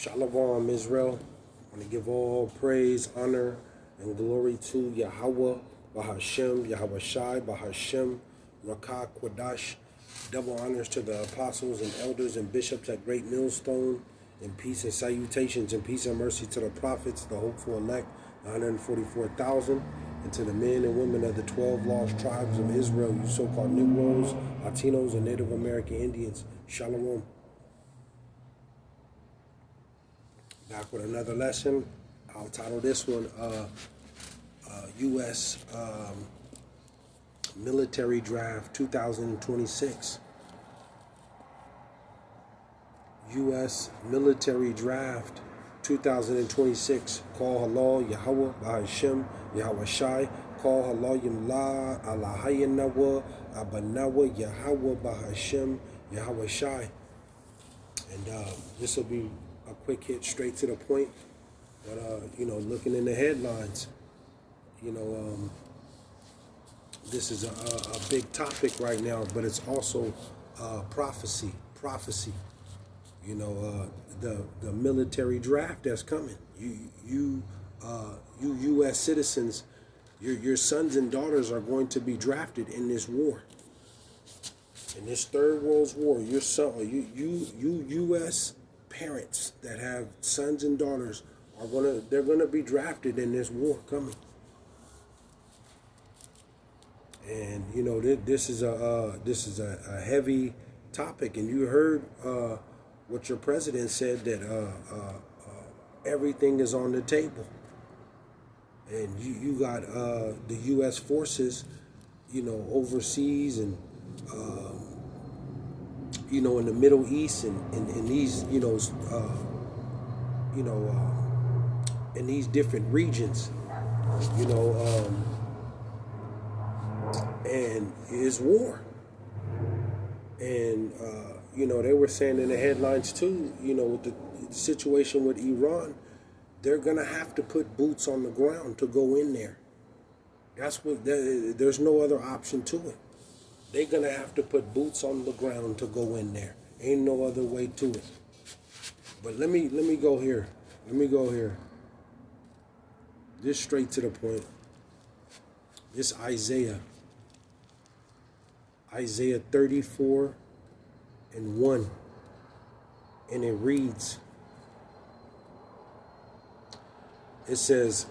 Shalom, Israel. I want to give all praise, honor, and glory to Yahawah, Bahasham, Yahawashi, Bahasham, Rakah, Quadash. Double honors to the apostles and elders and bishops at Great Millstone. And peace and salutations and peace and mercy to the prophets, the hopeful elect, 144,000. And to the men and women of the 12 lost tribes of Israel, you so-called Negroes, Latinos, and Native American Indians. Shalom. Back with another lesson. I'll title this one, U.S. Military Draft 2026. U.S. Military Draft 2026. Call halal Yahawah, Bahasham, Yahawashi. Call halal Yimla, Allahayanawa, Abanawa, Yahawah, Bahasham, Yahawashi. And this will be a quick hit, straight to the point. But looking in the headlines, this is a big topic right now, but it's also prophecy. The military draft that's coming. You U.S. citizens, your sons and daughters are going to be drafted in this war. In this Third World War, your son, you U.S. parents that have sons and daughters they're gonna be drafted in this war coming. And this is a heavy topic. And you heard what your president said, that everything is on the table. And you got the U.S. forces, overseas and in the Middle East and in these in these different regions, and it's war. And they were saying in the headlines too, with the situation with Iran, they're gonna have to put boots on the ground to go in there. That's what. There's no other option to it. They're gonna have to put boots on the ground to go in there. Ain't no other way to it. But let me go here. This straight to the point. This Isaiah 34:1, and it reads. It says,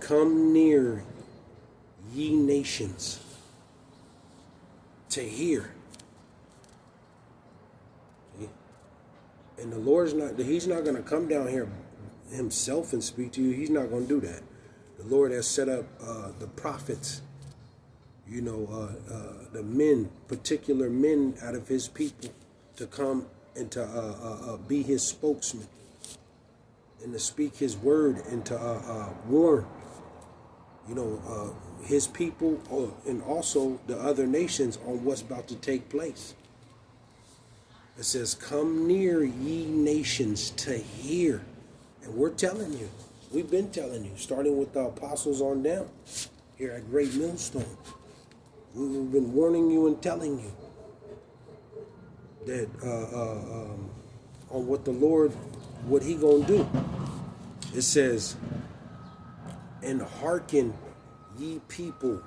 "Come near, ye nations, to hear." And the Lord's He's not going to come down here himself and speak to you. He's not going to do that. The Lord has set up the prophets, the men, particular men out of his people, to come and to be his spokesman and to speak his word and to warn, his people and also the other nations on what's about to take place. It says, "Come near, ye nations, to hear." And we're telling you, we've been telling you, starting with the apostles on down here at Great Millstone. We've been warning you and telling you that on what the Lord, what he gonna do. It says, "And hearken, ye people,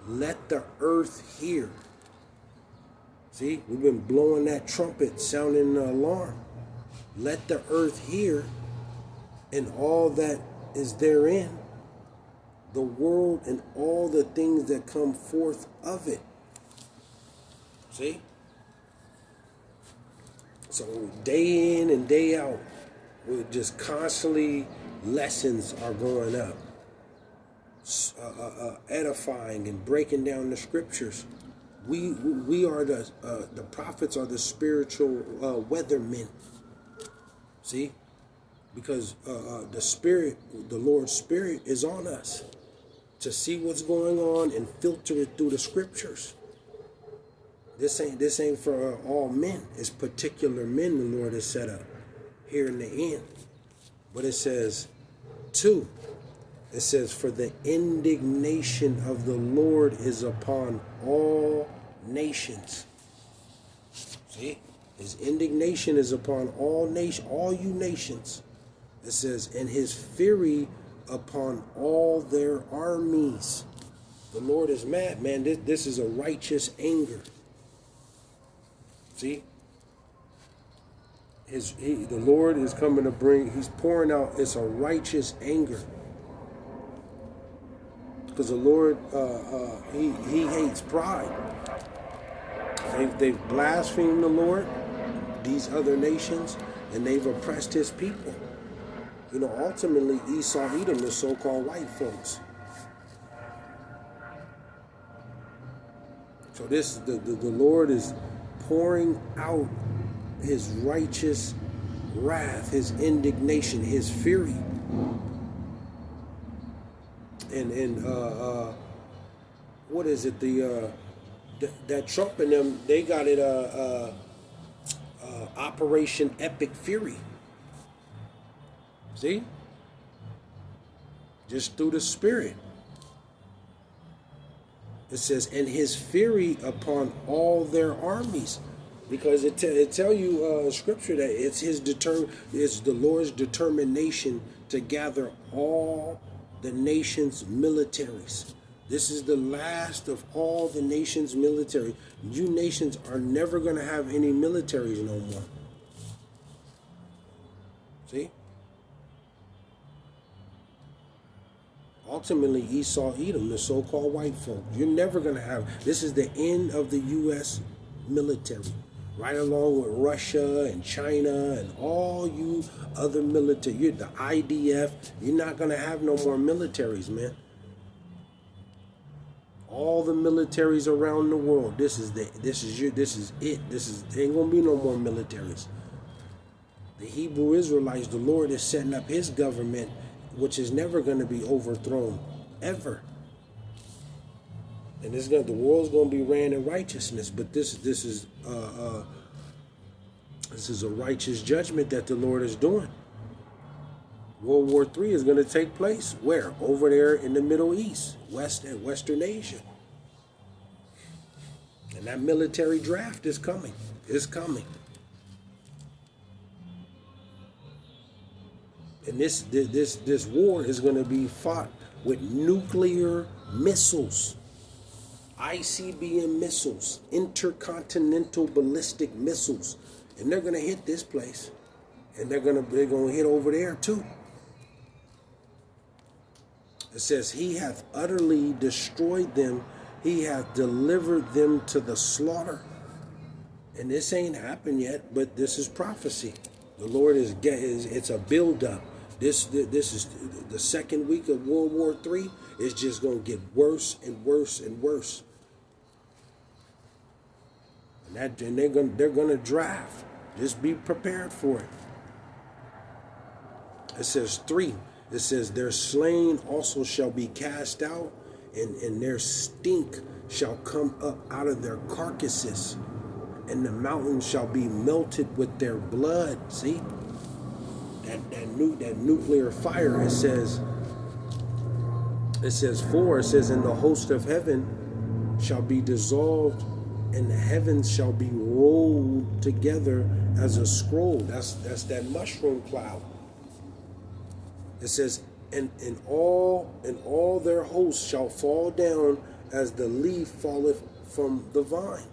let the earth hear." See, we've been blowing that trumpet, sounding the alarm. Let the earth hear, and all that is therein, the world and all the things that come forth of it. See? So day in and day out, we're just constantly, lessons are going up, edifying and breaking down the scriptures. We are the prophets are the spiritual weathermen. See, because the Lord's Spirit is on us to see what's going on and filter it through the scriptures. This ain't for all men. It's particular men the Lord has set up here in the end. But it says, too, it says, "For the indignation of the Lord is upon all nations." See? His indignation is upon all you nations. It says, and his fury upon all their armies. The Lord is mad, man. This is a righteous anger. See? The Lord is coming to bring, he's pouring out, it's a righteous anger. Because the Lord, he hates pride. They've blasphemed the Lord, these other nations, and they've oppressed his people. You know, ultimately, Esau, Edom, the so-called white folks. So the Lord is pouring out his righteous wrath, his indignation, his fury. And what is it? That Trump and them, they got it Operation Epic Fury. See? Just through the Spirit. It says, and his fury upon all their armies. Because it tell you scripture that it's it's the Lord's determination to gather all the nation's militaries. This is the last of all the nation's military. You nations are never going to have any militaries no more. See? Ultimately, Esau, Edom, the so-called white folk, you're never going to have. This is the end of the U.S. military. Right along with Russia and China and all you other military, the IDF, you're not going to have no more militaries, man. All the militaries around the world, this is it. There ain't going to be no more militaries. The Hebrew Israelites, the Lord is setting up his government, which is never going to be overthrown, ever. And the world's going to be ran in righteousness, but this is a righteous judgment that the Lord is doing. World War III is going to take place where? Over there in the Middle East, Western Asia. And that military draft is coming. It's coming. And this war is going to be fought with nuclear missiles. ICBM missiles, intercontinental ballistic missiles, and they're going to hit this place, and they're going to hit over there too. It says, he hath utterly destroyed them, he hath delivered them to the slaughter. And this ain't happened yet, but this is prophecy. The Lord it's a build-up. This is the second week of World War III. It's just going to get worse and worse and worse. And they're gonna draft. Just be prepared for it. It says 3. It says, their slain also shall be cast out, and their stink shall come up out of their carcasses, and the mountains shall be melted with their blood. See? That nuclear fire, it says 4, it says, and the host of heaven shall be dissolved, and the heavens shall be rolled together as a scroll. That's that mushroom cloud. It says, and all their hosts shall fall down as the leaf falleth from the vine,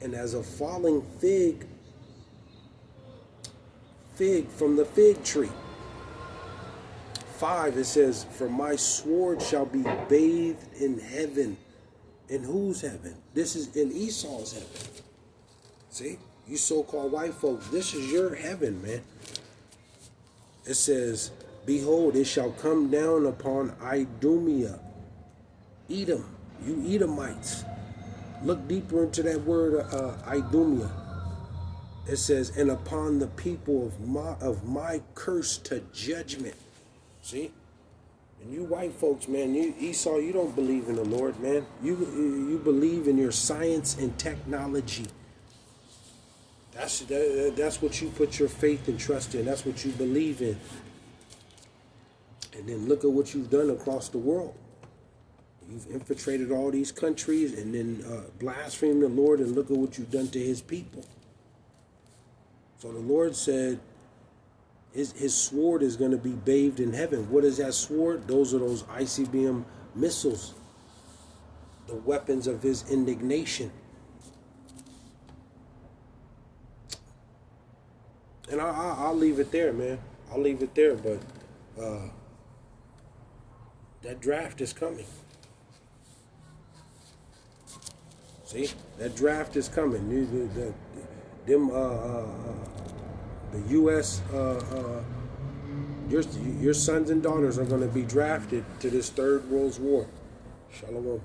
and as a falling fig from the fig tree. 5, it says, for my sword shall be bathed in heaven. In whose heaven? This is in Esau's heaven. See? You so-called white folks, this is your heaven, man. It says, behold, it shall come down upon Idumea, Edom, you Edomites. Look deeper into that word, Idumea. It says, and upon the people of my curse to judgment. See? And you white folks, man, you Esau, you don't believe in the Lord, man. You believe in your science and technology. That's what you put your faith and trust in. That's what you believe in. And then look at what you've done across the world. You've infiltrated all these countries and then blasphemed the Lord, and look at what you've done to his people. So the Lord said his sword is going to be bathed in heaven. What is that sword? Those are those ICBM missiles, the weapons of his indignation. And I'll leave it there, man. I'll leave it there, but that draft is coming. See, that draft is coming. The U.S. Your sons and daughters are going to be drafted to this third world war. Shalom.